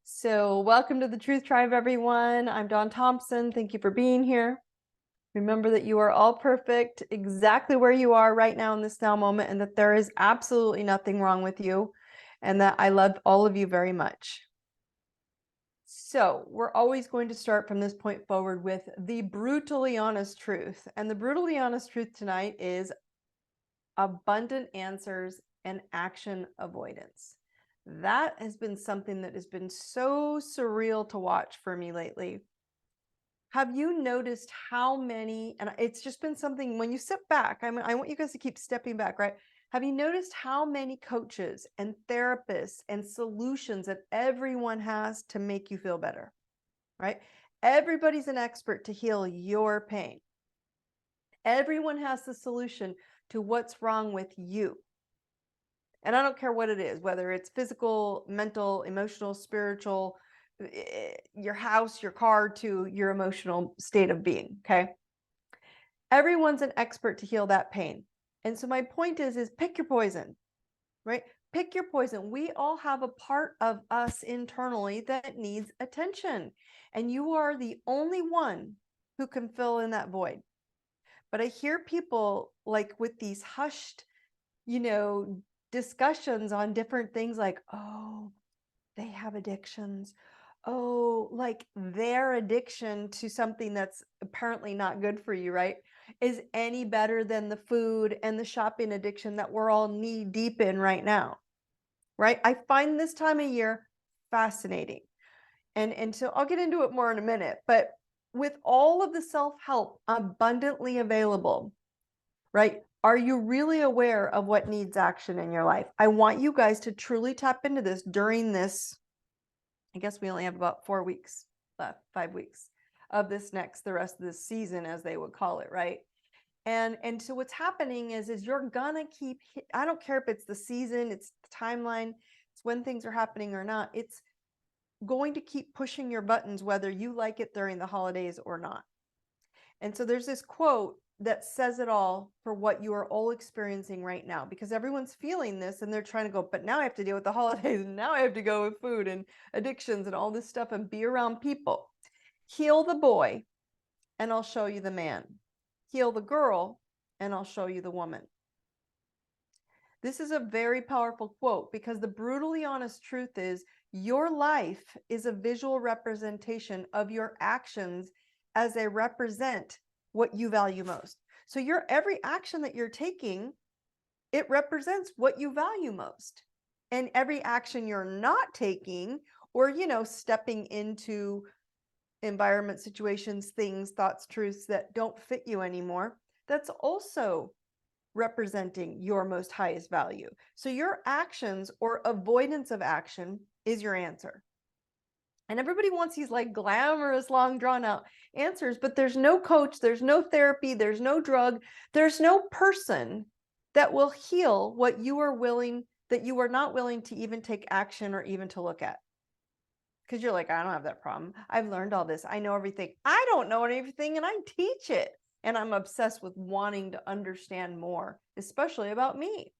So welcome to the Truth Tribe, everyone. I'm Dawn Thompson. Thank you for being here. Remember that you are all perfect exactly where you are right now in this now moment, and that there is absolutely nothing wrong with you, and that I love all of you very much. So we're always going to start from this point forward with the brutally honest truth. And the brutally honest truth tonight is abundant answers and action avoidance. That has been something that has been so surreal to watch for me lately. Have you noticed how many, and it's just been something when you step back, I want you guys to keep stepping back, right? Have you noticed how many coaches and therapists and solutions that everyone has to make you feel better, right? Everybody's an expert to heal your pain. Everyone has the solution to what's wrong with you. And I don't care what it is, whether it's physical, mental, emotional, spiritual, your house, your car, to your emotional state of being, okay? Everyone's an expert to heal that pain. And so my point is pick your poison, right? Pick your poison. We all have a part of us internally that needs attention. And you are the only one who can fill in that void. But I hear people like with these hushed, discussions on different things like, oh, they have addictions. Oh, like their addiction to something that's apparently not good for you, right? Is any better than the food and the shopping addiction that we're all knee deep in right now, right? I find this time of year fascinating. And so I'll get into it more in a minute, but with all of the self-help abundantly available, right? Are you really aware of what needs action in your life? I want you guys to truly tap into this during this. I guess we only have about 4 weeks left, 5 weeks of the rest of this season, as they would call it, right? And so what's happening is you're gonna keep, I don't care if it's the season, it's the timeline, it's when things are happening or not, it's going to keep pushing your buttons, whether you like it during the holidays or not. And so there's this quote that says it all for what you are all experiencing right now, because everyone's feeling this and they're trying to go, but now I have to deal with the holidays and now I have to go with food and addictions and all this stuff and be around people. Heal the boy and I'll show you the man. Heal the girl and I'll show you the woman. This is a very powerful quote because the brutally honest truth is your life is a visual representation of your actions as they represent what you value most. So your every action that you're taking, it represents what you value most. And every action you're not taking, or stepping into environment, situations, things, thoughts, truths that don't fit you anymore, that's also representing your most highest value. So your actions or avoidance of action is your answer. And everybody wants these like glamorous, long drawn out answers, but there's no coach, there's no therapy, there's no drug, there's no person that will heal what you are willing, that you are not willing to even take action or even to look at. Because you're like, I don't have that problem. I've learned all this. I know everything. I don't know everything and I teach it. And I'm obsessed with wanting to understand more, especially about me.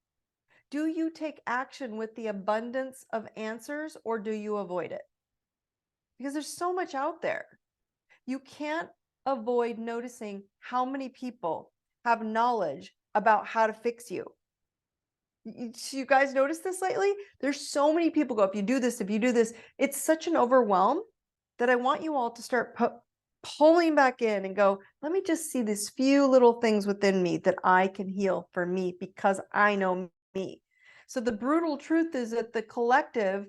Do you take action with the abundance of answers or do you avoid it? Because there's so much out there. You can't avoid noticing how many people have knowledge about how to fix you. You guys notice this lately? There's so many people go, if you do this, it's such an overwhelm that I want you all to start pulling back in and go, let me just see these few little things within me that I can heal for me because I know me. So the brutal truth is that the collective,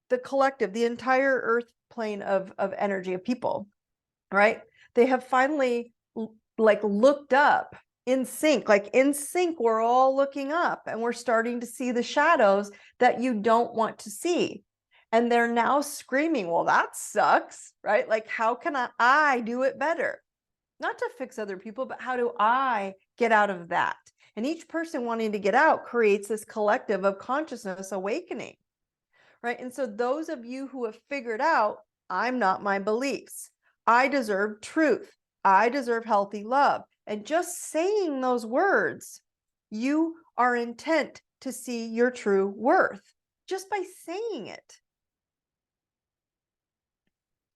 the entire earth plane of energy of people, right? They have finally like looked up in sync, we're all looking up and we're starting to see the shadows that you don't want to see. And they're now screaming, well, that sucks, right? Like, how can I do it better? Not to fix other people, but how do I get out of that? And each person wanting to get out creates this collective of consciousness awakening, right? And so those of you who have figured out, I'm not my beliefs, I deserve truth, I deserve healthy love. And just saying those words, you are intent to see your true worth just by saying it.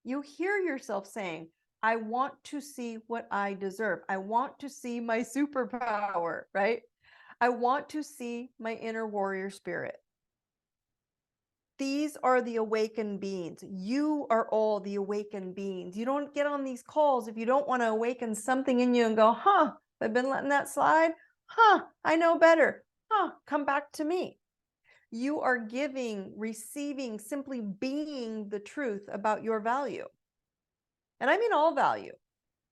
You hear yourself saying, I want to see what I deserve. I want to see my superpower, right? I want to see my inner warrior spirit. These are the awakened beings. You are all the awakened beings. You don't get on these calls if you don't want to awaken something in you and go, huh, I've been letting that slide. Huh, I know better. Huh, come back to me. You are giving, receiving, simply being the truth about your value. And I mean all value,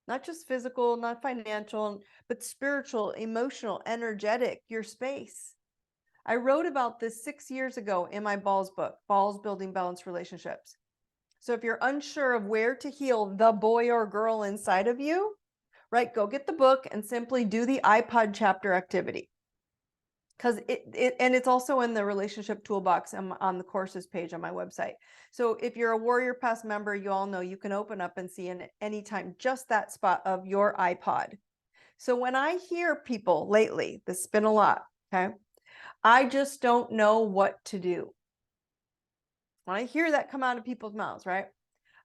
not just physical, not financial, but spiritual, emotional, energetic, your space. I wrote about this 6 years ago in my Balls book, Balls Building Balanced Relationships. So if you're unsure of where to heal the boy or girl inside of you, right, go get the book and simply do the iPod chapter activity. Because it's also in the relationship toolbox on the courses page on my website. So if you're a Warrior Pass member, you all know you can open up and see in anytime just that spot of your iPod. So when I hear people lately, this has been a lot, okay? I just don't know what to do. When I hear that come out of people's mouths, right?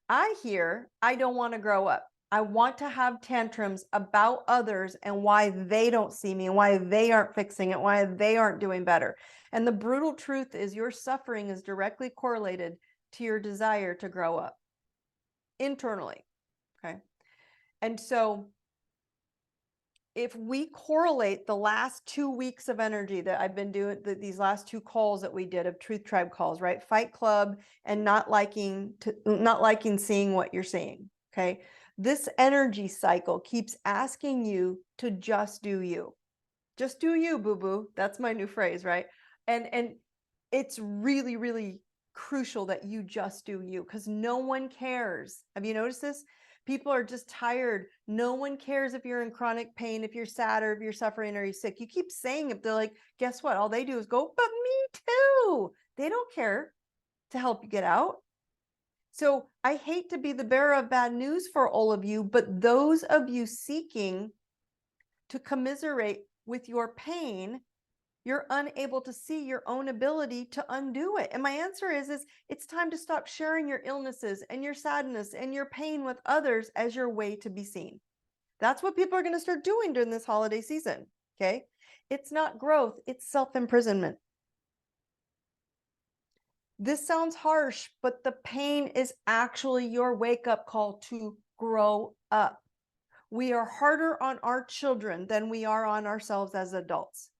I hear, I don't want to grow up. I want to have tantrums about others and why they don't see me and why they aren't fixing it, why they aren't doing better. And the brutal truth is your suffering is directly correlated to your desire to grow up internally. Okay. And so if we correlate the last 2 weeks of energy that I've been doing, these last 2 calls that we did of Truth Tribe calls, right? Fight Club and not liking seeing what you're seeing. Okay. This energy cycle keeps asking you to just do you. Just do you, boo-boo. That's my new phrase, right? And it's really, really crucial that you just do you, because no one cares. Have you noticed this? People are just tired. No one cares if you're in chronic pain, if you're sad, or if you're suffering, or you're sick. You keep saying it. They're like, guess what? All they do is go, but me too. They don't care to help you get out. So I hate to be the bearer of bad news for all of you, but those of you seeking to commiserate with your pain, you're unable to see your own ability to undo it. And my answer is it's time to stop sharing your illnesses and your sadness and your pain with others as your way to be seen. That's what people are going to start doing during this holiday season. Okay. It's not growth, it's self-imprisonment. This sounds harsh, but the pain is actually your wake-up call to grow up. We are harder on our children than we are on ourselves as adults.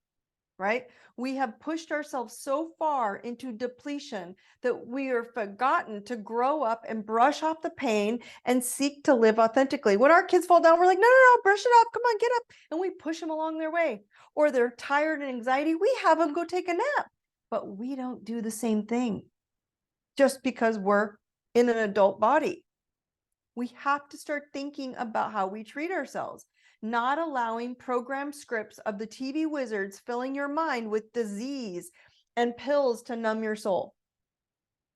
Right? We have pushed ourselves so far into depletion that we are forgotten to grow up and brush off the pain and seek to live authentically. When our kids fall down, we're like, no, brush it off. Come on, get up. And we push them along their way. Or they're tired and anxiety. We have them go take a nap. But we don't do the same thing just because we're in an adult body. We have to start thinking about how we treat ourselves, not allowing programmed scripts of the TV wizards filling your mind with disease and pills to numb your soul.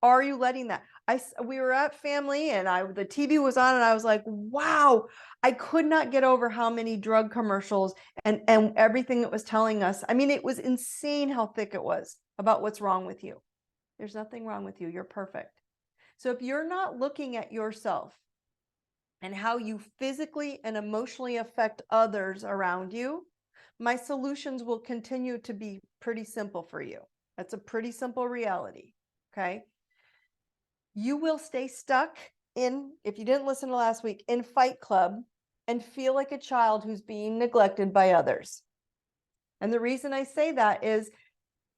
Are you letting that? We were at family and the TV was on and I was like, wow, I could not get over how many drug commercials and everything it was telling us. I mean, it was insane how thick it was about what's wrong with you. There's nothing wrong with you. You're perfect. So if you're not looking at yourself and how you physically and emotionally affect others around you, my solutions will continue to be pretty simple for you. That's a pretty simple reality, okay? You will stay stuck in, if you didn't listen to last week, in Fight Club and feel like a child who's being neglected by others. And the reason I say that is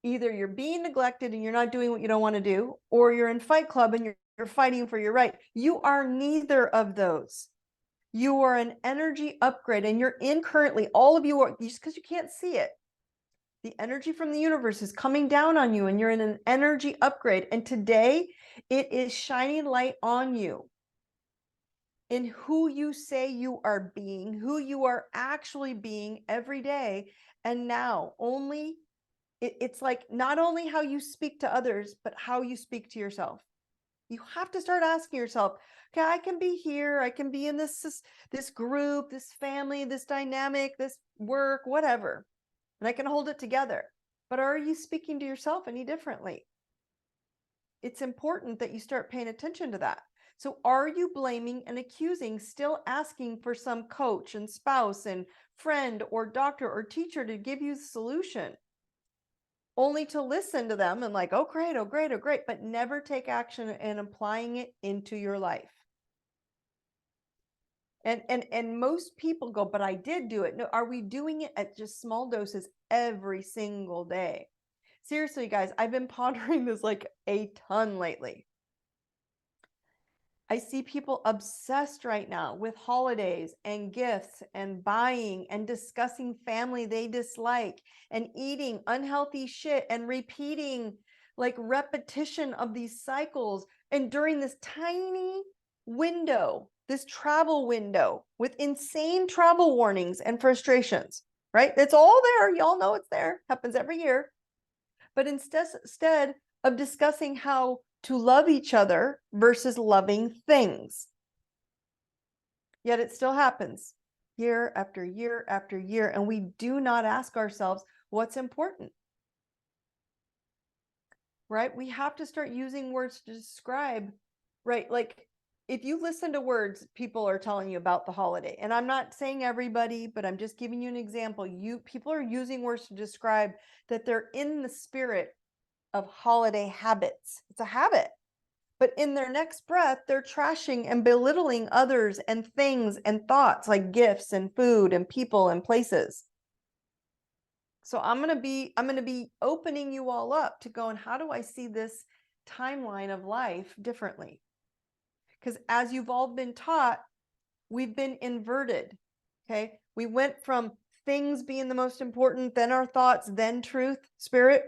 either you're being neglected and you're not doing what you don't want to do, or you're in Fight Club and you're fighting for your right. You are neither of those. You are an energy upgrade, and you're in currently, all of you are, just because you can't see it, the energy from the universe is coming down on you and you're in an energy upgrade. And today it is shining light on you in who you say you are being, who you are actually being every day. And now only, it's like not only how you speak to others, but how you speak to yourself. You have to start asking yourself, okay, I can be here. I can be in this group, this family, this dynamic, this work, whatever. And I can hold it together. But are you speaking to yourself any differently? It's important that you start paying attention to that. So are you blaming and accusing, still asking for some coach and spouse and friend or doctor or teacher to give you the solution, only to listen to them and like, oh, great, oh, great, oh, great, but never take action and applying it into your life? And most people go, but I did do it. No, are we doing it at just small doses every single day? Seriously, guys, I've been pondering this like a ton lately. I see people obsessed right now with holidays and gifts and buying and discussing family they dislike and eating unhealthy shit and repeating like repetition of these cycles. And during this tiny window, this travel window with insane travel warnings and frustrations, right? It's all there. Y'all know it's there. Happens every year. But instead of discussing how to love each other versus loving things. Yet it still happens year after year after year, and we do not ask ourselves what's important, right? We have to start using words to describe, right? Like if you listen to words people are telling you about the holiday, and I'm not saying everybody, but I'm just giving you an example. People are using words to describe that they're in the spirit of holiday habits. It's a habit. But in their next breath, they're trashing and belittling others and things and thoughts like gifts and food and people and places. So I'm going to be opening you all up to going, how do I see this timeline of life differently? Because as you've all been taught, we've been inverted. Okay. We went from things being the most important, then our thoughts, then truth, spirit,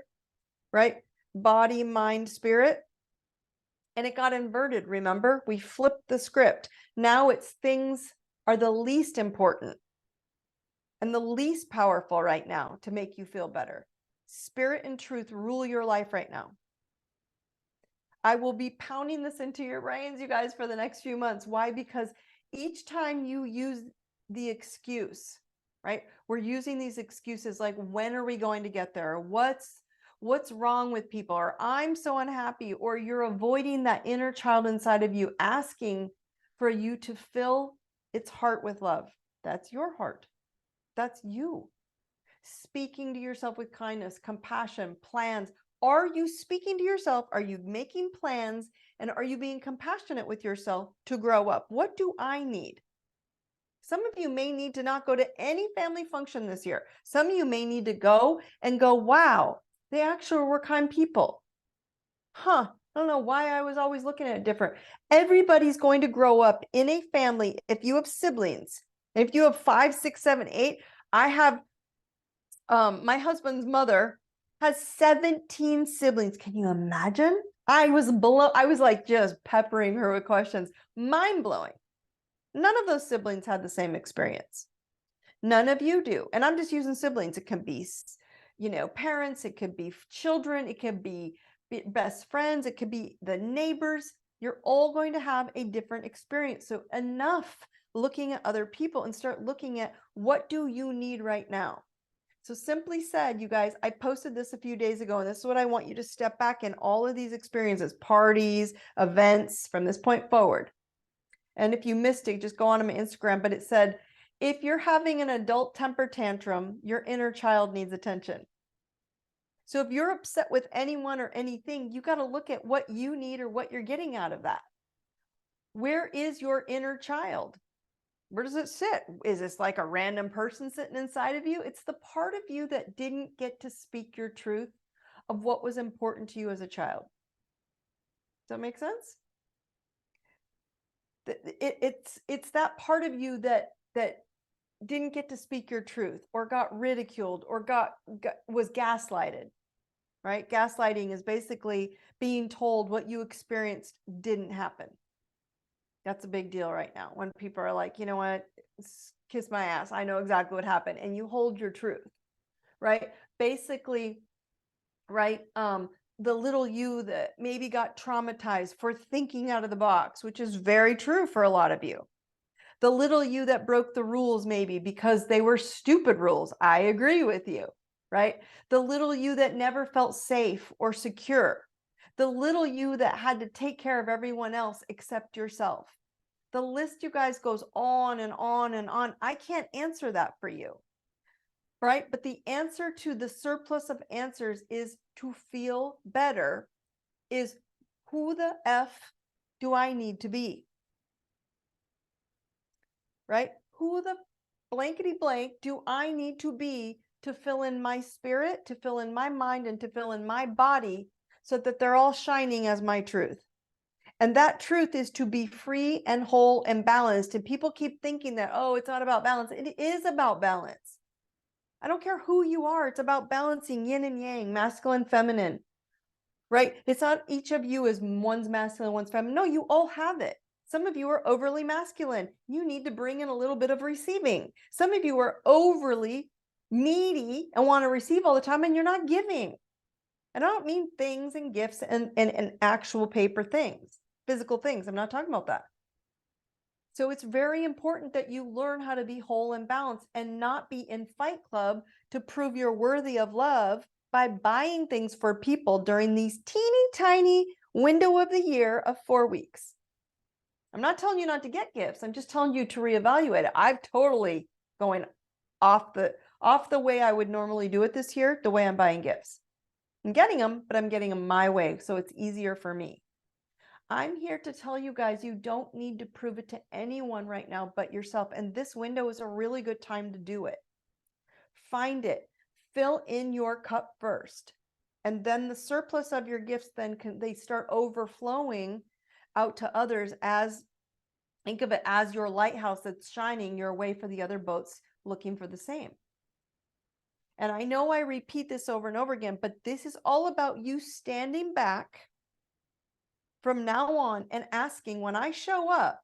right? Body, mind, spirit. And it got inverted, remember? We flipped the script. Now it's things are the least important and the least powerful right now to make you feel better. Spirit and truth rule your life right now. I will be pounding this into your brains, you guys, for the next few months. Why? Because each time you use the excuse, right? We're using these excuses like, when are we going to get there? What's wrong with people? Or I'm so unhappy, or you're avoiding that inner child inside of you, asking for you to fill its heart with love. That's your heart. That's you. Speaking to yourself with kindness, compassion, plans. Are you speaking to yourself? Are you making plans? And are you being compassionate with yourself to grow up? What do I need? Some of you may need to not go to any family function this year. Some of you may need to go and go, wow, they actually were kind people. I don't know why I was always looking at it different. Everybody's going to grow up in a family. If you have siblings, if you have 5, 6, 7, 8, I have, my husband's mother has 17 siblings. Can you imagine? I was like just peppering her with questions. Mind blowing. None of those siblings had the same experience. None of you do. And I'm just using siblings. It can be, parents, it could be children, it could be best friends, it could be the neighbors. You're all going to have a different experience. So enough looking at other people and start looking at, what do you need right now? So simply said, you guys, I posted this a few days ago, and this is what I want you to step back in all of these experiences, parties, events from this point forward. And if you missed it, just go on to my Instagram. But it said, if you're having an adult temper tantrum, your inner child needs attention. So if you're upset with anyone or anything, you got to look at what you need or what you're getting out of that. Where is your inner child? Where does it sit? Is this like a random person sitting inside of you? It's the part of you that didn't get to speak your truth of what was important to you as a child. Does that make sense? It's that part of you that didn't get to speak your truth, or got ridiculed, or was gaslighted, right? Gaslighting is basically being told what you experienced didn't happen. That's a big deal right now when people are like, you know what, kiss my ass, I know exactly what happened, and you hold your truth, right? Basically, right? The little you that maybe got traumatized for thinking out of the box, which is very true for a lot of you. The little you that broke the rules maybe because they were stupid rules. I agree with you, right? The little you that never felt safe or secure. The little you that had to take care of everyone else except yourself. The list, you guys, goes on and on and on. I can't answer that for you, right? But the answer to the surplus of answers is to feel better, is who the F do I need to be, right? Who the blankety blank do I need to be to fill in my spirit, to fill in my mind, and to fill in my body so that they're all shining as my truth. And that truth is to be free and whole and balanced. And people keep thinking that, oh, it's not about balance. It is about balance. I don't care who you are. It's about balancing yin and yang, masculine, feminine, right? It's not each of you is one's masculine, one's feminine. No, you all have it. Some of you are overly masculine. You need to bring in a little bit of receiving. Some of you are overly needy and want to receive all the time, and you're not giving. And I don't mean things and gifts and actual paper things, physical things. I'm not talking about that. So it's very important that you learn how to be whole and balanced and not be in Fight Club to prove you're worthy of love by buying things for people during these teeny tiny window of the year of 4 weeks. I'm not telling you not to get gifts. I'm just telling you to reevaluate it. I've totally going off the way I would normally do it this year, the way I'm buying gifts. I'm getting them, but I'm getting them my way, so it's easier for me. I'm here to tell you guys, you don't need to prove it to anyone right now but yourself. And this window is a really good time to do it. Find it. Fill in your cup first. And then the surplus of your gifts, then they start overflowing out to others. As think of it as your lighthouse that's shining your way for the other boats looking for the same. And I know I repeat this over and over again, but this is all about you standing back from now on and asking, when I show up,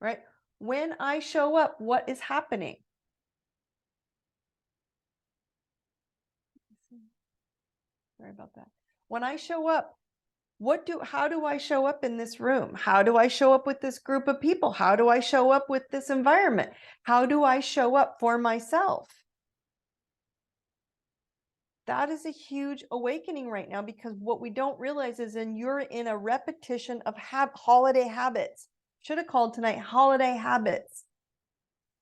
right? When I show up, what is happening? Sorry about that. When I show up, how do I show up in this room? How do I show up with this group of people? How do I show up with this environment? How do I show up for myself? That is a huge awakening right now, because what we don't realize is you're in a repetition of holiday habits. Should have called tonight holiday habits.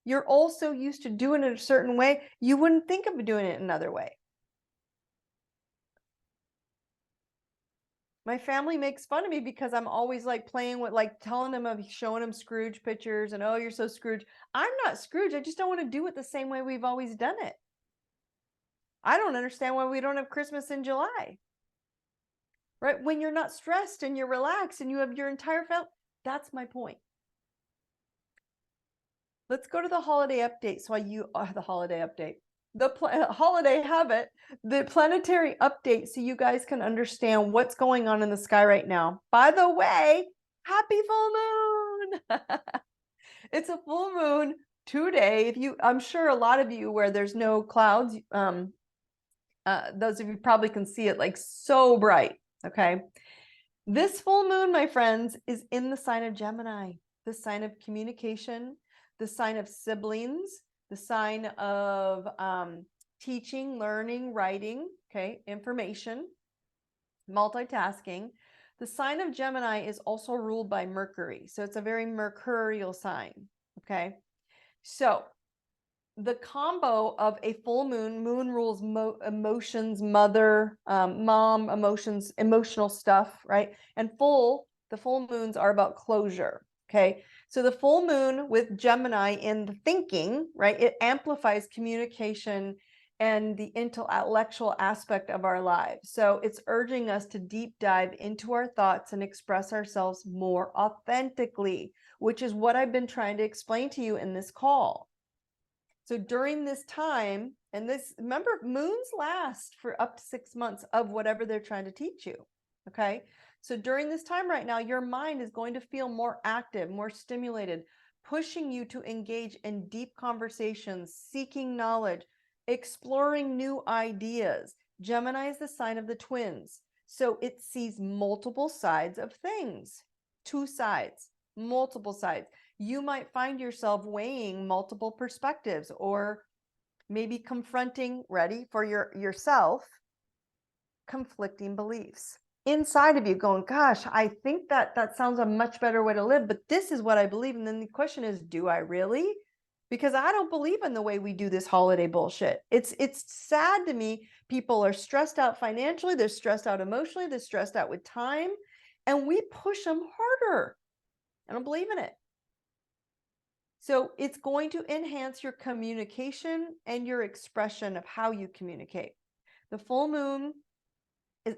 You're also used to doing it a certain way. You wouldn't think of doing it another way. My family makes fun of me because I'm always like playing with, like telling them, of showing them Scrooge pictures and, oh, you're so Scrooge. I'm not Scrooge. I just don't want to do it the same way we've always done it. I don't understand why we don't have Christmas in July, right? When you're not stressed and you're relaxed and you have your entire family. That's my point. Let's go to the holiday update. The holiday update, the holiday habit, the planetary update, so you guys can understand what's going on in the sky right now. By the way, happy full moon. It's a full moon today. I'm sure a lot of you where there's no clouds, those of you probably can see it like so bright. Okay. This full moon, my friends, is in the sign of Gemini, the sign of communication, the sign of siblings, the sign of teaching, learning, writing, okay, information, multitasking. The sign of Gemini is also ruled by Mercury. So it's a very mercurial sign, okay? So the combo of a full moon rules emotions, mother, mom, emotions, emotional stuff, right? And the full moons are about closure, okay? So the full moon with Gemini in the thinking, right? It amplifies communication and the intellectual aspect of our lives. So it's urging us to deep dive into our thoughts and express ourselves more authentically, which is what I've been trying to explain to you in this call. So during this time, and remember, moons last for up to 6 months of whatever they're trying to teach you. Okay. So during this time right now, your mind is going to feel more active, more stimulated, pushing you to engage in deep conversations, seeking knowledge, exploring new ideas. Gemini is the sign of the twins. So it sees multiple sides of things, 2 sides, multiple sides. You might find yourself weighing multiple perspectives, or maybe confronting, ready for yourself, conflicting beliefs inside of you going, gosh, I think that sounds a much better way to live, but this is what I believe. And then the question is, do I really? Because I don't believe in the way we do this holiday bullshit. It's sad to me. People are stressed out financially, they're stressed out emotionally, they're stressed out with time, and we push them harder. I don't believe in it. So it's going to enhance your communication and your expression of how you communicate. The full moon is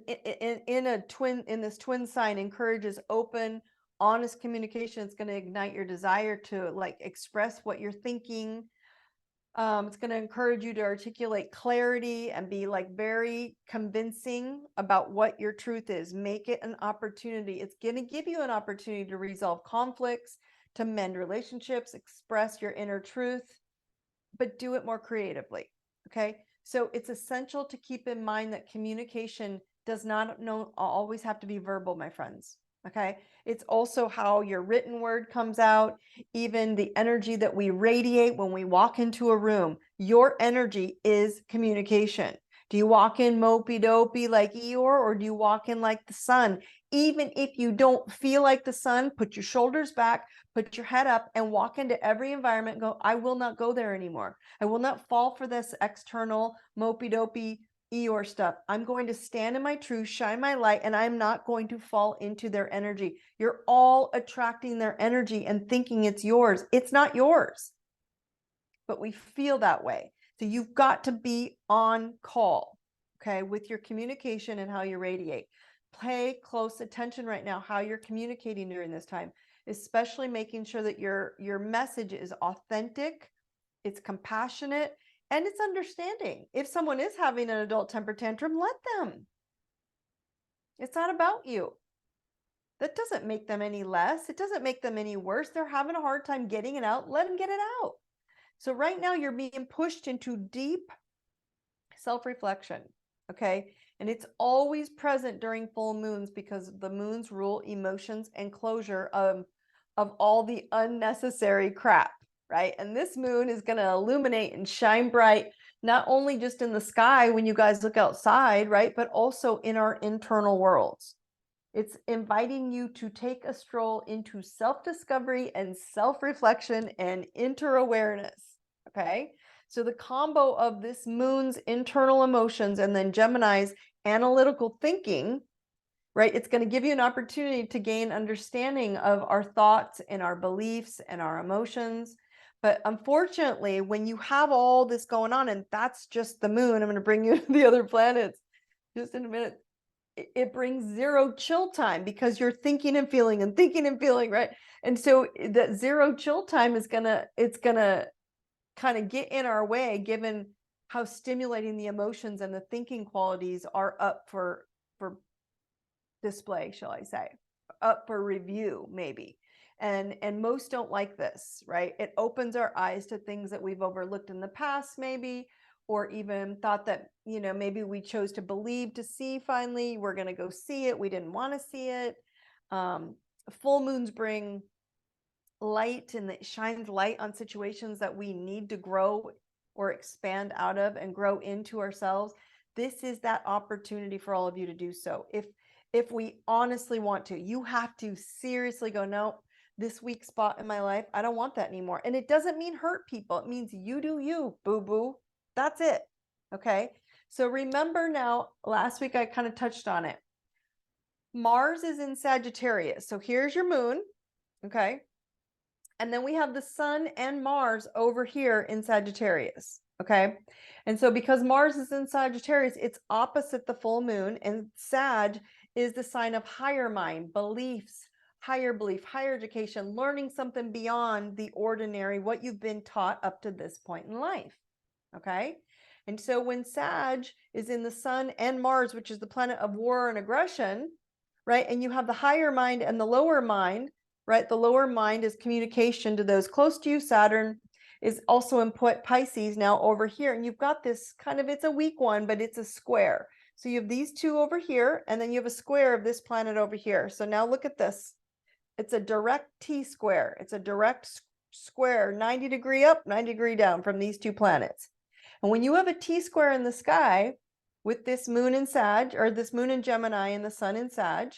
in this twin sign encourages open, honest communication. It's going to ignite your desire to like express what you're thinking. It's going to encourage you to articulate clarity and be like very convincing about what your truth is. Make it an opportunity. It's going to give you an opportunity to resolve conflicts, to mend relationships, express your inner truth, but do it more creatively. Okay. So it's essential to keep in mind that communication does not always have to be verbal, my friends. Okay. It's also how your written word comes out, even the energy that we radiate when we walk into a room. Your energy is communication. Do you walk in mopey dopey like Eeyore, or do you walk in like the sun? Even if you don't feel like the sun, put your shoulders back, put your head up, and walk into every environment and go, I will not go there anymore. I will not fall for this external mopey dopey Eeyore stuff. I'm going to stand in my truth, shine my light, and I'm not going to fall into their energy. You're all attracting their energy and thinking it's yours. It's not yours, but we feel that way. So you've got to be on call, okay, with your communication and how you radiate. Pay close attention right now how you're communicating during this time, especially making sure that your message is authentic, it's compassionate, and it's understanding. If someone is having an adult temper tantrum, let them. It's not about you. That doesn't make them any less. It doesn't make them any worse. They're having a hard time getting it out. Let them get it out. So right now you're being pushed into deep self-reflection, okay? And it's always present during full moons because the moons rule emotions and closure of all the unnecessary crap, right? And this moon is going to illuminate and shine bright, not only just in the sky when you guys look outside, right? But also in our internal worlds. It's inviting you to take a stroll into self-discovery and self-reflection and inter-awareness, okay? So the combo of this moon's internal emotions and then Gemini's analytical thinking, right? It's going to give you an opportunity to gain understanding of our thoughts and our beliefs and our emotions. But unfortunately, when you have all this going on, and that's just the moon, I'm going to bring you to the other planets just in a minute. It brings zero chill time because you're thinking and feeling, right? And so that zero chill time is it's gonna kind of get in our way, given how stimulating the emotions and the thinking qualities are up for display, shall I say, up for review, maybe. And most don't like this, right? It opens our eyes to things that we've overlooked in the past, maybe, or even thought that, you know, maybe we chose to believe to see. Finally, we're going to go see it. We didn't want to see it. Full moons bring light, and it shines light on situations that we need to grow or expand out of and grow into ourselves. This is that opportunity for all of you to do so. If we honestly want to, you have to seriously go, no, this weak spot in my life, I don't want that anymore. And it doesn't mean hurt people. It means you do you, boo-boo. That's it. Okay. So remember now, last week I kind of touched on it. Mars is in Sagittarius. So here's your moon. Okay. And then we have the sun and Mars over here in Sagittarius. Okay. And so because Mars is in Sagittarius, it's opposite the full moon, and Sag is the sign of higher mind, beliefs, higher belief, higher education, learning something beyond the ordinary, what you've been taught up to this point in life. Okay. And so when Sag is in the sun and Mars, which is the planet of war and aggression, right? And you have the higher mind and the lower mind, right? The lower mind is communication to those close to you. Saturn is also in Pisces now over here. And you've got this kind of, it's a weak one, but it's a square. So you have these two over here, and then you have a square of this planet over here. So now look at this. It's a direct T-square. It's a direct square, 90 degree up, 90 degree down from these two planets. And when you have a T-square in the sky, with this moon in Sag, or this moon in Gemini and the sun in Sag,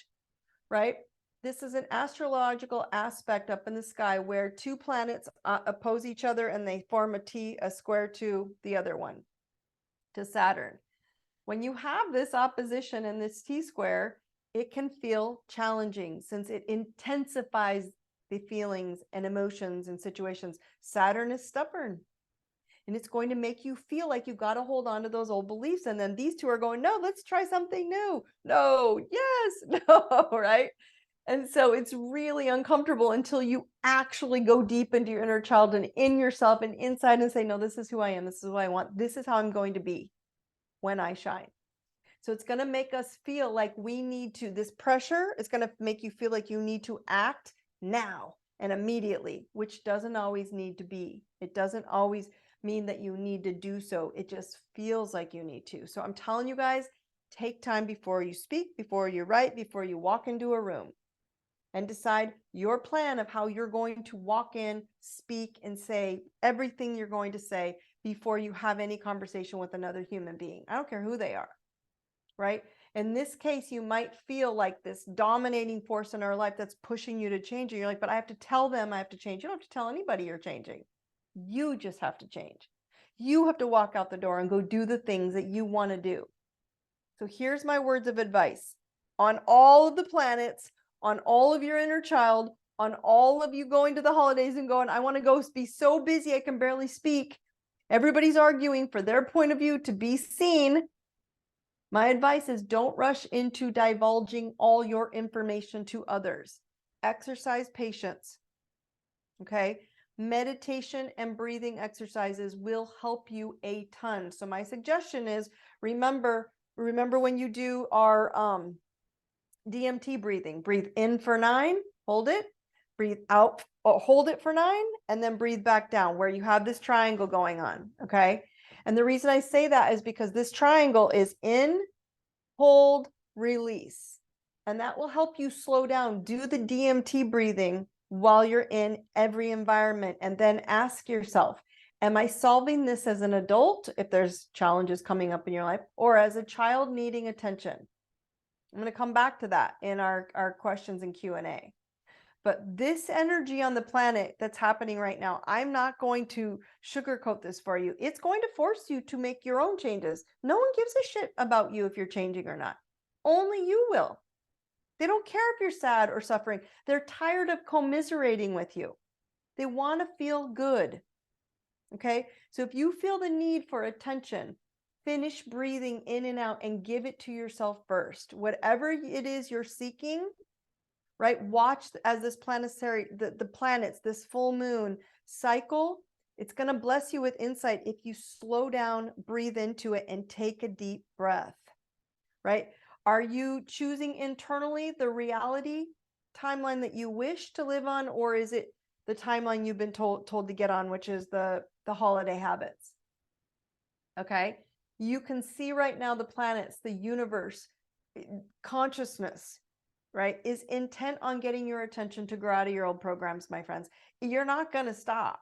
right? This is an astrological aspect up in the sky where two planets oppose each other and they form a square to the other one, to Saturn. When you have this opposition in this T-square, it can feel challenging since it intensifies the feelings and emotions and situations. Saturn is stubborn, and it's going to make you feel like you got to hold on to those old beliefs. And then these two are going, no, let's try something new. No, yes, no, right? And so it's really uncomfortable until you actually go deep into your inner child and in yourself and inside and say, no, this is who I am. This is what I want. This is how I'm going to be when I shine. So it's going to make us feel like we need to, this pressure is going to make you feel like you need to act now and immediately, which doesn't always need to be. It doesn't always mean that you need to do so. It just feels like you need to. So I'm telling you guys, take time before you speak, before you write, before you walk into a room, and decide your plan of how you're going to walk in, speak, and say everything you're going to say before you have any conversation with another human being. I don't care who they are. Right? In this case, you might feel like this dominating force in our life that's pushing you to change. And you're like, but I have to tell them I have to change. You don't have to tell anybody you're changing. You just have to change. You have to walk out the door and go do the things that you want to do. So here's my words of advice. On all of the planets, on all of your inner child, on all of you going to the holidays and going, I want to go be so busy I can barely speak. Everybody's arguing for their point of view to be seen. My advice is don't rush into divulging all your information to others. Exercise patience. Okay? Meditation and breathing exercises will help you a ton. So my suggestion is remember when you do our DMT breathing, breathe in for 9, hold it, breathe out, hold it for 9, and then breathe back down where you have this triangle going on. Okay? And the reason I say that is because this triangle is in, hold, release. And that will help you slow down. Do the DMT breathing while you're in every environment. And then ask yourself, am I solving this as an adult if there's challenges coming up in your life, or as a child needing attention? I'm going to come back to that in our questions and Q&A. But this energy on the planet that's happening right now, I'm not going to sugarcoat this for you. It's going to force you to make your own changes. No one gives a shit about you if you're changing or not. Only you will. They don't care if you're sad or suffering. They're tired of commiserating with you. They want to feel good. Okay? So if you feel the need for attention, finish breathing in and out and give it to yourself first. Whatever it is you're seeking, right? Watch as this planetary, the planets, this full moon cycle, it's going to bless you with insight if you slow down, breathe into it, and take a deep breath, right? Are you choosing internally the reality timeline that you wish to live on, or is it the timeline you've been told to get on, which is the holiday habits? Okay? You can see right now the planets, the universe, consciousness, right, is intent on getting your attention to grow out of your old programs, my friends. You're not going to stop.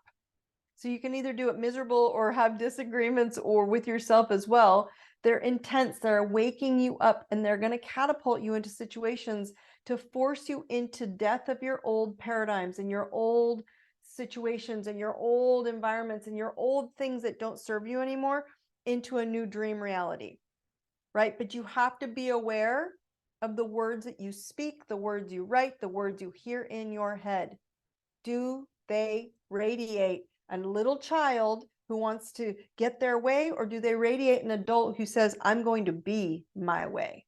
So you can either do it miserable or have disagreements or with yourself as well. They're intense. They're waking you up, and they're going to catapult you into situations to force you into death of your old paradigms and your old situations and your old environments and your old things that don't serve you anymore into a new dream reality, right? But you have to be aware of the words that you speak, the words you write, the words you hear in your head. Do they radiate a little child who wants to get their way, or do they radiate an adult who says, I'm going to be my way,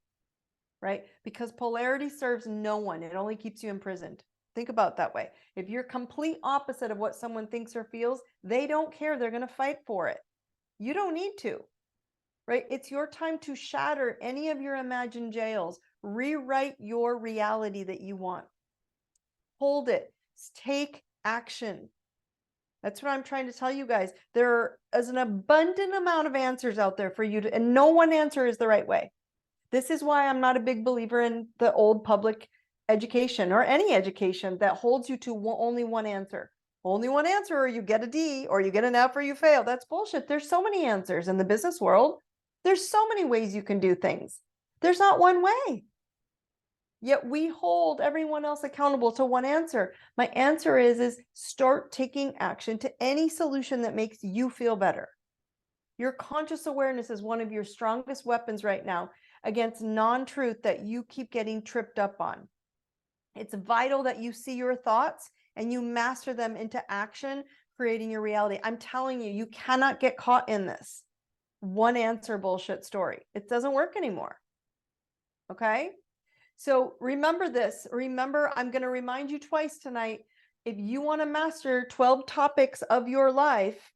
right? Because polarity serves no one. It only keeps you imprisoned. Think about it that way. If you're complete opposite of what someone thinks or feels, they don't care. They're going to fight for it. You don't need to, right? It's your time to shatter any of your imagined jails. Rewrite your reality that you want. Hold it. Take action. That's what I'm trying to tell you guys. There is an abundant amount of answers out there for you to, and no one answer is the right way. This is why I'm not a big believer in the old public education or any education that holds you to only one answer. Only one answer, or you get a D, or you get an F, or you fail. That's bullshit. There's so many answers in the business world. There's so many ways you can do things. There's not one way. Yet we hold everyone else accountable to one answer. My answer is start taking action to any solution that makes you feel better. Your conscious awareness is one of your strongest weapons right now against non-truth that you keep getting tripped up on. It's vital that you see your thoughts and you master them into action, creating your reality. I'm telling you, you cannot get caught in this one answer bullshit story. It doesn't work anymore. Okay? So remember this. Remember, I'm going to remind you twice tonight. If you want to master 12 topics of your life,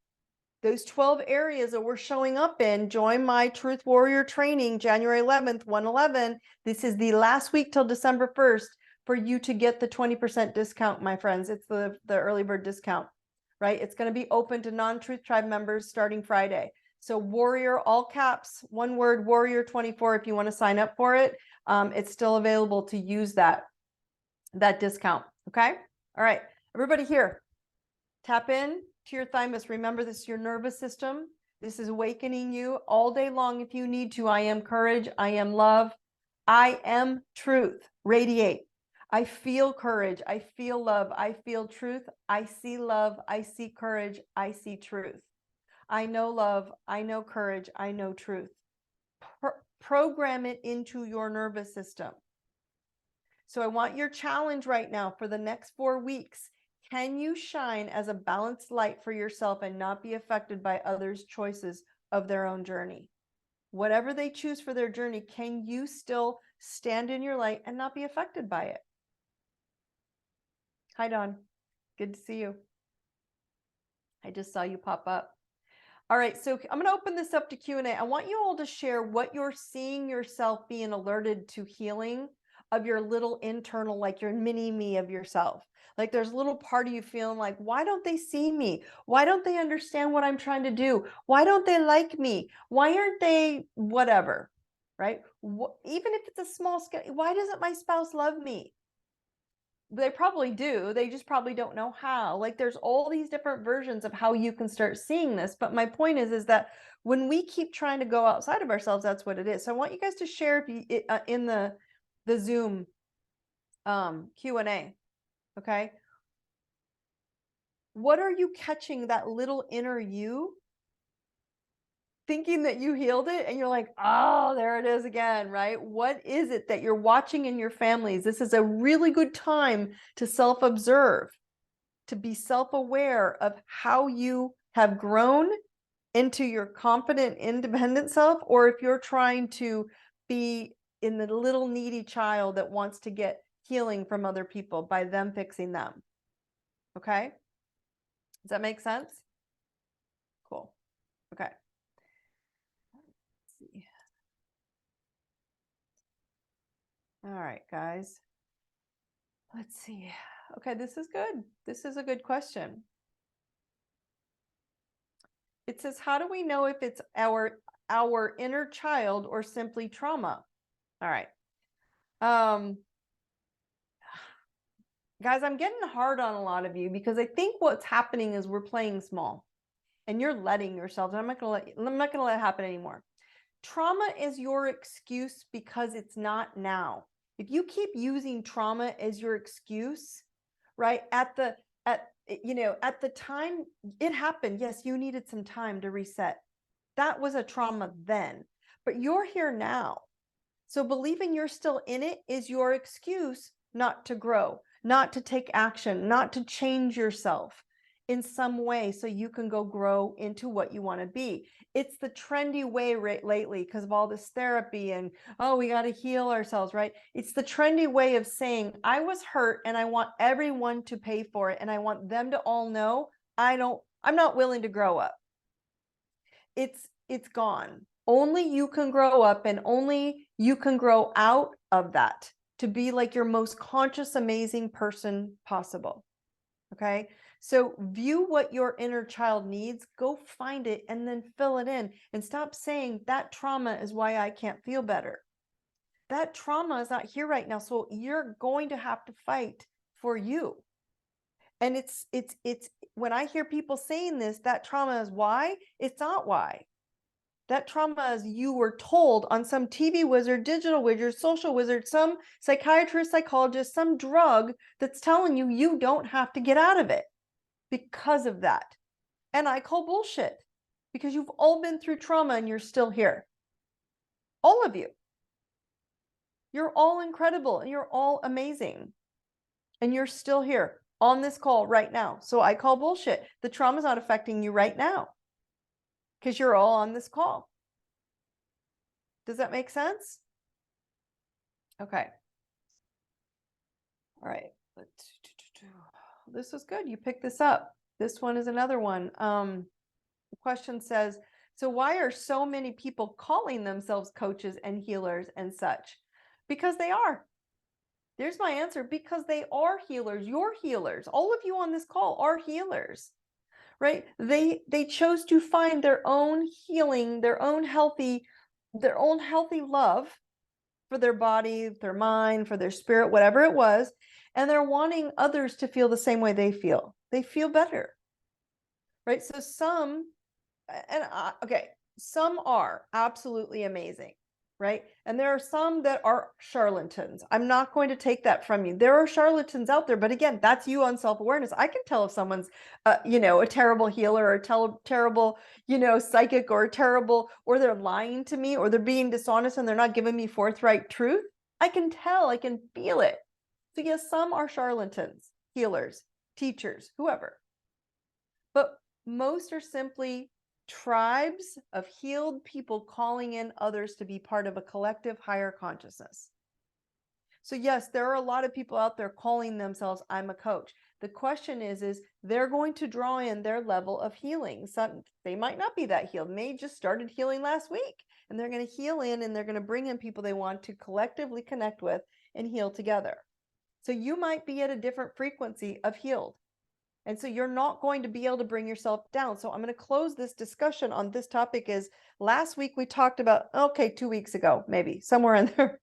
those 12 areas that we're showing up in, join my Truth Warrior training, January 11th, 111. This is the last week till December 1st for you to get the 20% discount, my friends. It's the early bird discount, right? It's going to be open to non-Truth Tribe members starting Friday. So Warrior, all caps, one word, Warrior 24, if you want to sign up for it. It's still available to use that discount. Okay. All right. Everybody here, tap in to your thymus. Remember, this is your nervous system. This is awakening you all day long if you need to. I am courage. I am love. I am truth. Radiate. I feel courage. I feel love. I feel truth. I see love. I see courage. I see truth. I know love. I know courage. I know truth. Program it into your nervous system. So I want your challenge right now for the next 4 weeks. Can you shine as a balanced light for yourself and not be affected by others' choices of their own journey? Whatever they choose for their journey, can you still stand in your light and not be affected by it? Hi, Dawn. Good to see you. I just saw you pop up. All right, so I'm going to open this up to Q&A. I want you all to share what you're seeing yourself being alerted to healing of your little internal, like your mini me of yourself. Like there's a little part of you feeling like, why don't they see me? Why don't they understand what I'm trying to do? Why don't they like me? Why aren't they whatever, right? Even if it's a small scale, why doesn't my spouse love me? They probably do. They just probably don't know how. Like there's all these different versions of how you can start seeing this. But my point is that when we keep trying to go outside of ourselves, that's what it is. So I want you guys to share if you, in the Zoom Q&A. Okay. What are you catching that little inner you thinking that you healed it and you're like, oh, there it is again, right? What is it that you're watching in your families? This is a really good time to self-observe, to be self-aware of how you have grown into your confident, independent self, or if you're trying to be in the little needy child that wants to get healing from other people by them fixing them. Okay? Does that make sense? Cool. Okay. Let's see. All right, guys. Let's see. Okay, this is good. This is a good question. It says, how do we know if it's our inner child or simply trauma? All right. Guys, I'm getting hard on a lot of you because I think what's happening is we're playing small and you're letting yourselves. I'm not going to let it happen anymore. Trauma is your excuse because it's not now. If you keep using trauma as your excuse, right? At the time it happened, yes, you needed some time to reset. That was a trauma then, but you're here now. So believing you're still in it is your excuse not to grow, not to take action, not to change yourself in some way so you can go grow into what you want to be. It's the trendy way lately because of all this therapy and, oh, we got to heal ourselves, right? It's the trendy way of saying, I was hurt and I want everyone to pay for it. And I want them to all know I'm not willing to grow up. It's gone. Only you can grow up and only you can grow out of that to be like your most conscious, amazing person possible. Okay. So view what your inner child needs, go find it and then fill it in and stop saying that trauma is why I can't feel better. That trauma is not here right now. So you're going to have to fight for you. And it's when I hear people saying this, that trauma is why, it's not why. That trauma is you were told on some TV wizard, digital wizard, social wizard, some psychiatrist, psychologist, some drug that's telling you you don't have to get out of it because of that. And I call bullshit, because you've all been through trauma and you're still here. All of you. You're all incredible and you're all amazing. And you're still here on this call right now. So I call bullshit. The trauma's not affecting you right now because you're all on this call. Does that make sense? Okay. All right. This was good. You picked this up. This one is another one. The question says, so why are so many people calling themselves coaches and healers and such? Because they are. There's my answer. Because they are healers. You're healers. All of you on this call are healers, right? They chose to find their own healing, their own healthy love for their body, their mind, for their spirit, whatever it was. And they're wanting others to feel the same way they feel. They feel better, right? So some are absolutely amazing, right? And there are some that are charlatans. I'm not going to take that from you. There are charlatans out there, but again, that's you on self-awareness. I can tell if someone's, a terrible healer or a terrible, psychic or or they're lying to me or they're being dishonest and they're not giving me forthright truth. I can tell, I can feel it. So yes, some are charlatans, healers, teachers, whoever. But most are simply tribes of healed people calling in others to be part of a collective higher consciousness. So yes, there are a lot of people out there calling themselves, I'm a coach. The question is they're going to draw in their level of healing. Some, they might not be that healed. May just started healing last week, and they're going to heal in and they're going to bring in people they want to collectively connect with and heal together. So you might be at a different frequency of healed. And so you're not going to be able to bring yourself down. So I'm going to close this discussion on this topic. Is last week we talked about, 2 weeks ago, maybe somewhere in there,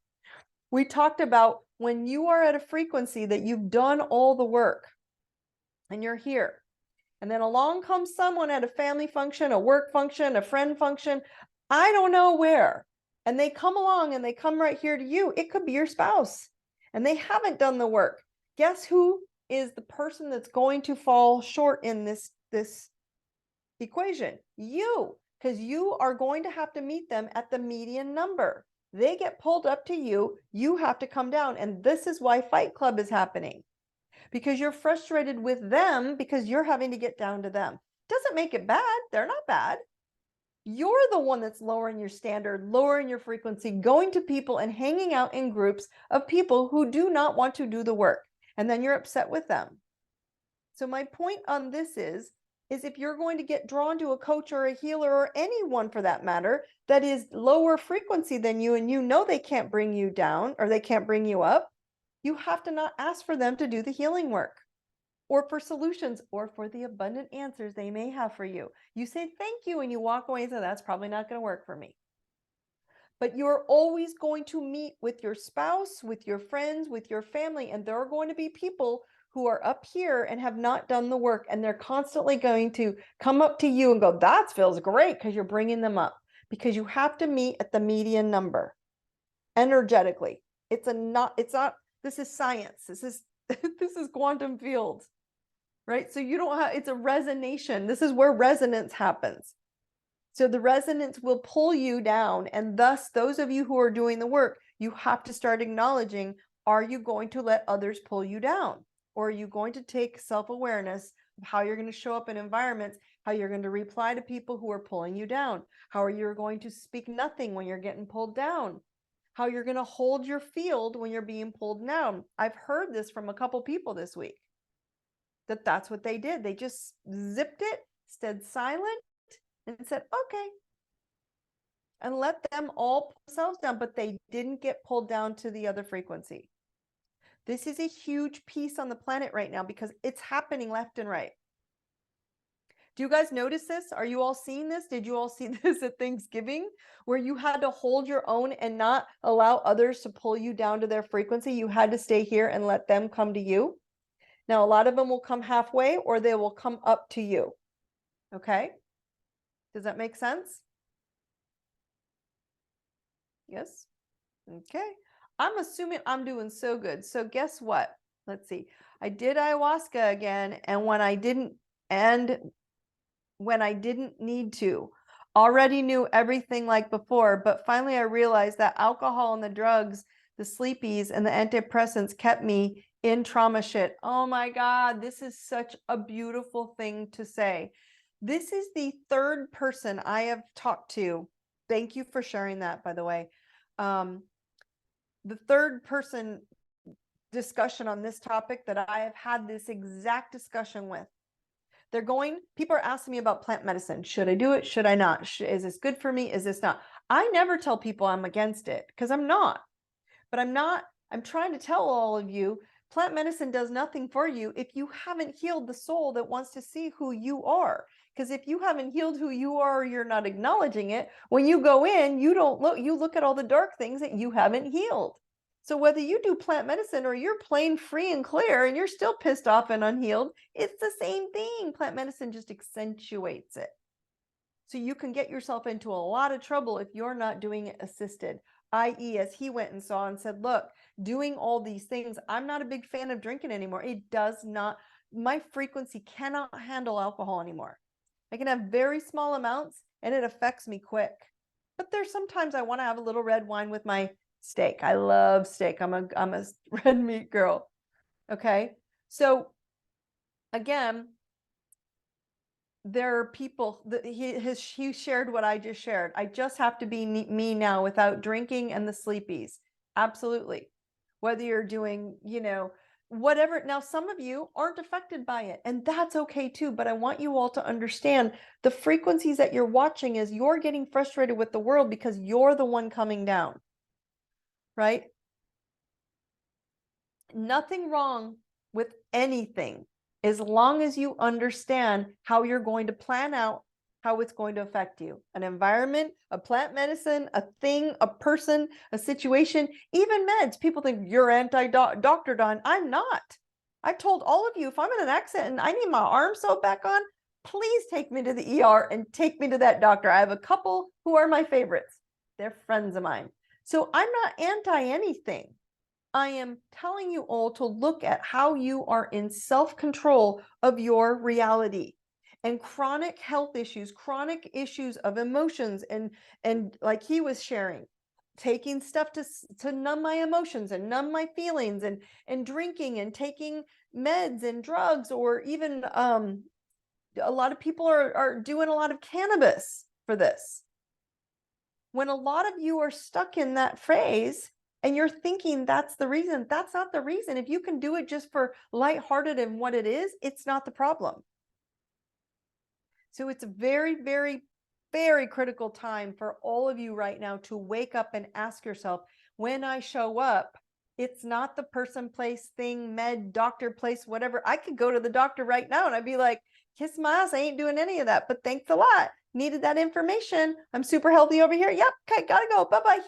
we talked about when you are at a frequency that you've done all the work and you're here. And then along comes someone at a family function, a work function, a friend function, I don't know where. And they come along and they come right here to you. It could be your spouse and they haven't done the work. Guess who is the person that's going to fall short in this equation? You, because you are going to have to meet them at the median number. They get pulled up to you, you have to come down. And this is why Fight Club is happening, because you're frustrated with them because you're having to get down to them. Doesn't make it bad. They're not bad. You're the one that's lowering your standard, lowering your frequency, going to people and hanging out in groups of people who do not want to do the work. And then you're upset with them. So my point on this is if you're going to get drawn to a coach or a healer or anyone for that matter, that is lower frequency than you, and you know they can't bring you down or they can't bring you up, you have to not ask for them to do the healing work or for solutions or for the abundant answers they may have for you. You say thank you and you walk away and say, that's probably not going to work for me. But you're always going to meet with your spouse, with your friends, with your family, and there are going to be people who are up here and have not done the work, and they're constantly going to come up to you and go, that feels great, because you're bringing them up, because you have to meet at the median number energetically. It's not, this is science. This is quantum fields, right? So you don't have, it's a resonation. This is where resonance happens. So the resonance will pull you down. And thus, those of you who are doing the work, you have to start acknowledging, are you going to let others pull you down? Or are you going to take self-awareness of how you're going to show up in environments, how you're going to reply to people who are pulling you down, how you're going to speak nothing when you're getting pulled down, how you're going to hold your field when you're being pulled down. I've heard this from a couple people this week, that's what they did. They just zipped it, stayed silent, and said, okay, and let them all pull themselves down, but they didn't get pulled down to the other frequency. This is a huge piece on the planet right now because it's happening left and right. Do you guys notice this? Are you all seeing this? Did you all see this at Thanksgiving, where you had to hold your own and not allow others to pull you down to their frequency? You had to stay here and let them come to you. Now, a lot of them will come halfway or they will come up to you. Okay? Does that make sense? Yes. Okay. I'm assuming I'm doing so good. So guess what? Let's see. I did ayahuasca again, and and when I didn't need to. Already knew everything like before, but finally I realized that alcohol and the drugs, the sleepies and the antidepressants kept me in trauma shit. Oh my God, this is such a beautiful thing to say. This is the third person I have talked to. Thank you for sharing that, by the way. The third person discussion on this topic that I have had this exact discussion with. People are asking me about plant medicine. Should I do it? Should I not? Is this good for me? Is this not? I never tell people I'm against it because I'm not. But I'm trying to tell all of you, plant medicine does nothing for you if you haven't healed the soul that wants to see who you are. Because if you haven't healed who you are, or you're not acknowledging it, when you go in, you look at all the dark things that you haven't healed. So whether you do plant medicine or you're plain free and clear and you're still pissed off and unhealed, it's the same thing. Plant medicine just accentuates it. So you can get yourself into a lot of trouble if you're not doing it assisted, i.e. as he went and saw and said, look, doing all these things, I'm not a big fan of drinking anymore. It does not, my frequency cannot handle alcohol anymore. I can have very small amounts and it affects me quick. But there's sometimes I want to have a little red wine with my steak. I love steak. I'm a red meat girl. Okay. So again, there are people that he shared what I just shared. I just have to be me now without drinking and the sleepies. Absolutely. Whether you're doing, whatever. Now, some of you aren't affected by it, and that's okay too. But I want you all to understand the frequencies that you're watching is you're getting frustrated with the world because you're the one coming down, right? Nothing wrong with anything as long as you understand how you're going to plan out how it's going to affect you. An environment, a plant medicine, a thing, a person, a situation, even meds. People think you're anti-Dr. Dawn. I'm not. I told all of you, if I'm in an accident and I need my arm sewed back on, please take me to the ER and take me to that doctor. I have a couple who are my favorites. They're friends of mine. So I'm not anti anything. I am telling you all to look at how you are in self-control of your reality. And chronic health issues, chronic issues of emotions, and like he was sharing, taking stuff to numb my emotions and numb my feelings, and drinking and taking meds and drugs, or even a lot of people are doing a lot of cannabis for this. When a lot of you are stuck in that phase, and you're thinking that's the reason, that's not the reason. If you can do it just for lighthearted and what it is, it's not the problem. So it's a very, very, very critical time for all of you right now to wake up and ask yourself, when I show up, it's not the person, place, thing, med, doctor, place, whatever. I could go to the doctor right now and I'd be like, kiss my ass, I ain't doing any of that, but thanks a lot. Needed that information. I'm super healthy over here. Yep, okay, gotta go. Bye-bye.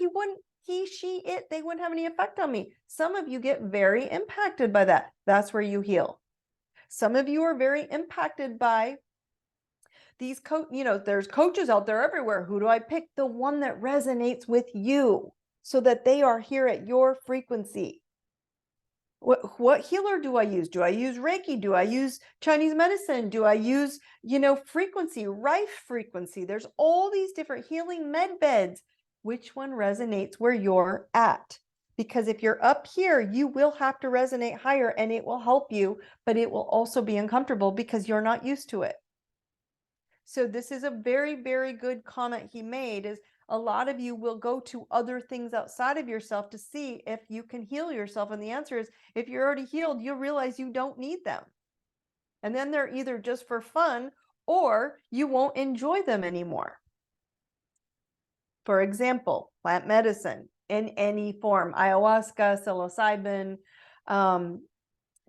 He, she, it, they wouldn't have any effect on me. Some of you get very impacted by that. That's where you heal. Some of you are very impacted by these there's coaches out there everywhere. Who do I pick? The one that resonates with you so that they are here at your frequency. What healer do I use? Do I use Reiki? Do I use Chinese medicine? Do I use, frequency, Rife frequency? There's all these different healing med beds. Which one resonates where you're at? Because if you're up here, you will have to resonate higher and it will help you, but it will also be uncomfortable because you're not used to it. So this is a very, very good comment he made, is a lot of you will go to other things outside of yourself to see if you can heal yourself. And the answer is, if you're already healed, you'll realize you don't need them. And then they're either just for fun or you won't enjoy them anymore. For example, plant medicine in any form, ayahuasca, psilocybin,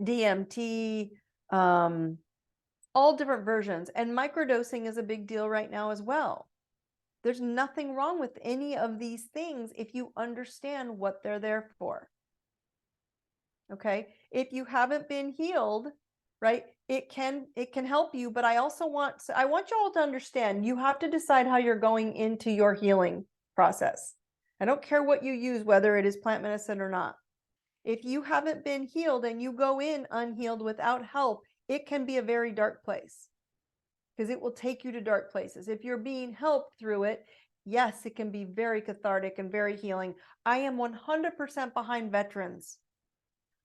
DMT, all different versions. And microdosing is a big deal right now as well. There's nothing wrong with any of these things if you understand what they're there for. Okay? If you haven't been healed, right, it can help you, but I want you all to understand, you have to decide how you're going into your healing process. I don't care what you use, whether it is plant medicine or not. If you haven't been healed and you go in unhealed without help, it can be a very dark place because it will take you to dark places. If you're being helped through it, yes, it can be very cathartic and very healing. I am 100% behind veterans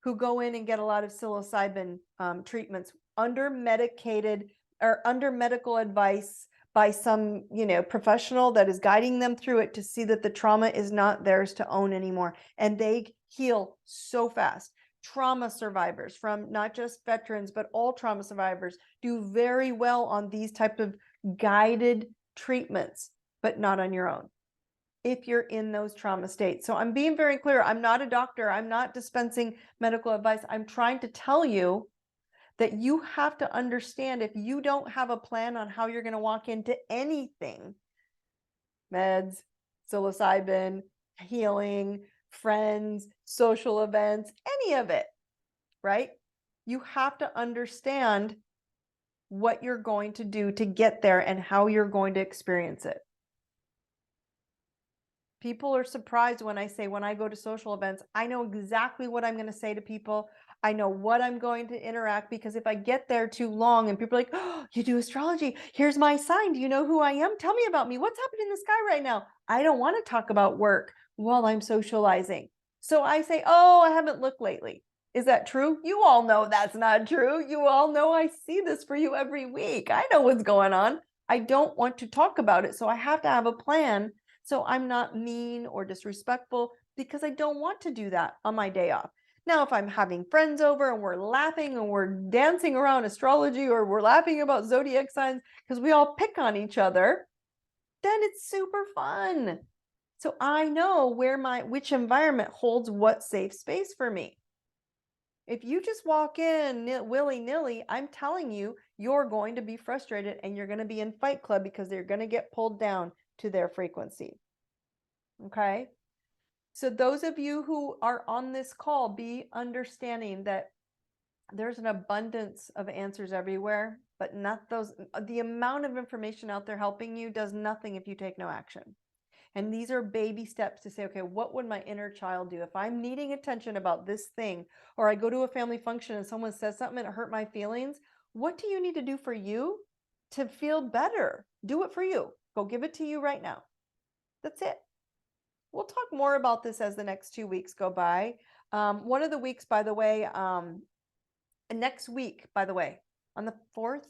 who go in and get a lot of psilocybin treatments under medicated or under medical advice by some, professional that is guiding them through it to see that the trauma is not theirs to own anymore. And they heal so fast. Trauma survivors, from not just veterans, but all trauma survivors, do very well on these type of guided treatments, but not on your own if you're in those trauma states. So I'm being very clear. I'm not a doctor. I'm not dispensing medical advice. I'm trying to tell you that you have to understand, if you don't have a plan on how you're going to walk into anything, meds, psilocybin, healing, friends, social events, any of it, right? You have to understand what you're going to do to get there and how you're going to experience it. People are surprised when I say, when I go to social events, I know exactly what I'm going to say to people. I know what I'm going to interact, because if I get there too long and people are like, oh, you do astrology, here's my sign, do you know who I am? Tell me about me. What's happening in the sky right now? I don't want to talk about work while I'm socializing. So I say, oh, I haven't looked lately. Is that true? You all know that's not true. You all know I see this for you every week. I know what's going on. I don't want to talk about it. So I have to have a plan, so I'm not mean or disrespectful, because I don't want to do that on my day off. Now, if I'm having friends over and we're laughing and we're dancing around astrology, or we're laughing about zodiac signs because we all pick on each other, then it's super fun. So I know which environment holds what safe space for me. If you just walk in willy-nilly, I'm telling you, you're going to be frustrated and you're going to be in fight club, because they're going to get pulled down to their frequency. Okay. So those of you who are on this call, be understanding that there's an abundance of answers everywhere, but not the amount of information out there helping you does nothing if you take no action. And these are baby steps to say, okay, what would my inner child do if I'm needing attention about this thing, or I go to a family function and someone says something and it hurt my feelings? What do you need to do for you to feel better? Do it for you. Go give it to you right now. That's it. We'll talk more about this as the next 2 weeks go by. One of the weeks, by the way, next week, by the way, on the 4th,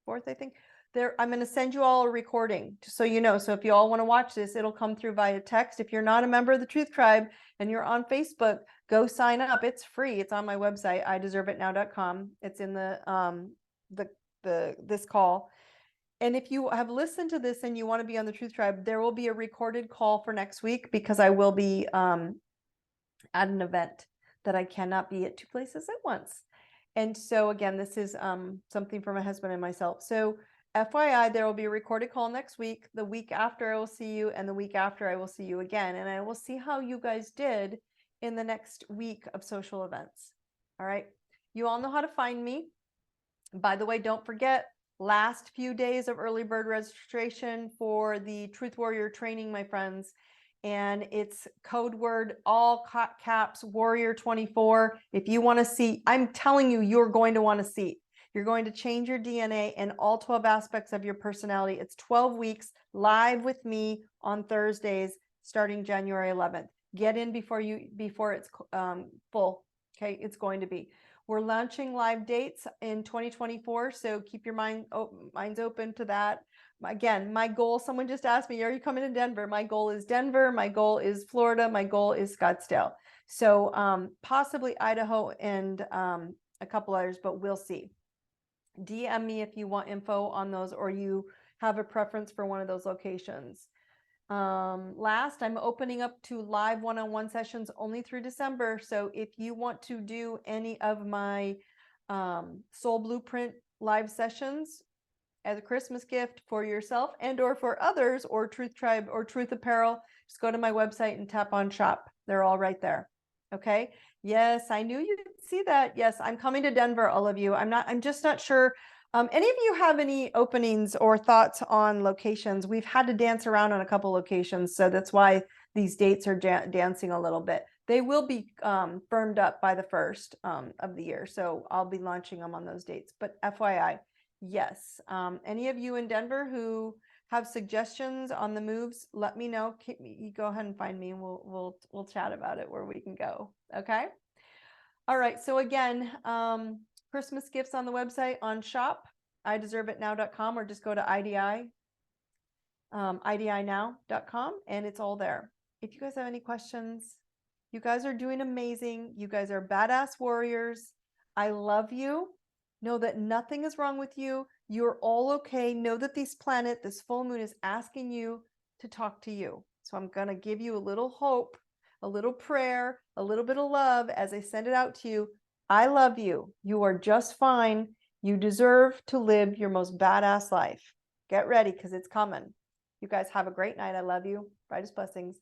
I think, I'm going to send you all a recording, just so you know. So if you all want to watch this, it'll come through via text. If you're not a member of the Truth Tribe and you're on Facebook, go sign up. It's free. It's on my website, ideserveitnow.com. It's in this call. And if you have listened to this and you want to be on the Truth Tribe, there will be a recorded call for next week, because I will be at an event that I cannot be at 2 places at once. And so again, this is something for my husband and myself. So FYI, there will be a recorded call next week. The week after I will see you, and the week after I will see you again. And I will see how you guys did in the next week of social events. All right. You all know how to find me. By the way, don't forget, last few days of early bird registration for the Truth Warrior training, my friends. And it's code word, all caps, Warrior 24. If you want to see, I'm telling you, you're going to want to see. You're going to change your DNA and all 12 aspects of your personality. It's 12 weeks live with me on Thursdays, starting January 11th. Get in before it's full. Okay, it's going to be. We're launching live dates in 2024, so keep your minds open to that. Again, my goal, someone just asked me, are you coming to Denver? My goal is Denver. My goal is Florida. My goal is Scottsdale. So possibly Idaho and a couple others, but we'll see. DM me if you want info on those, or you have a preference for one of those locations. Last, I'm opening up to live one-on-one sessions only through December. So if you want to do any of my Soul Blueprint live sessions as a Christmas gift for yourself and or for others, or Truth Tribe or Truth Apparel, just go to my website and tap on shop. They're all right there. Okay. Yes, I knew you'd see that. Yes, I'm coming to Denver, all of you. I'm just not sure. Any of you have any openings or thoughts on locations? We've had to dance around on a couple locations, so that's why these dates are dancing a little bit. They will be firmed up by the 1st of the year. So I'll be launching them on those dates. But FYI, yes. Any of you in Denver who have suggestions on the moves, let me know. You go ahead and find me, and we'll chat about it where we can go. Okay. All right. So again, Christmas gifts on the website on shop, ideserveitnow.com, or just go to idinow.com, and it's all there. If you guys have any questions, you guys are doing amazing. You guys are badass warriors. I love you. Know that nothing is wrong with you. You're all okay. Know that this full moon is asking you to talk to you. So I'm going to give you a little hope, a little prayer, a little bit of love as I send it out to you. I love you. You are just fine. You deserve to live your most badass life. Get ready, because it's coming. You guys have a great night. I love you. Brightest blessings.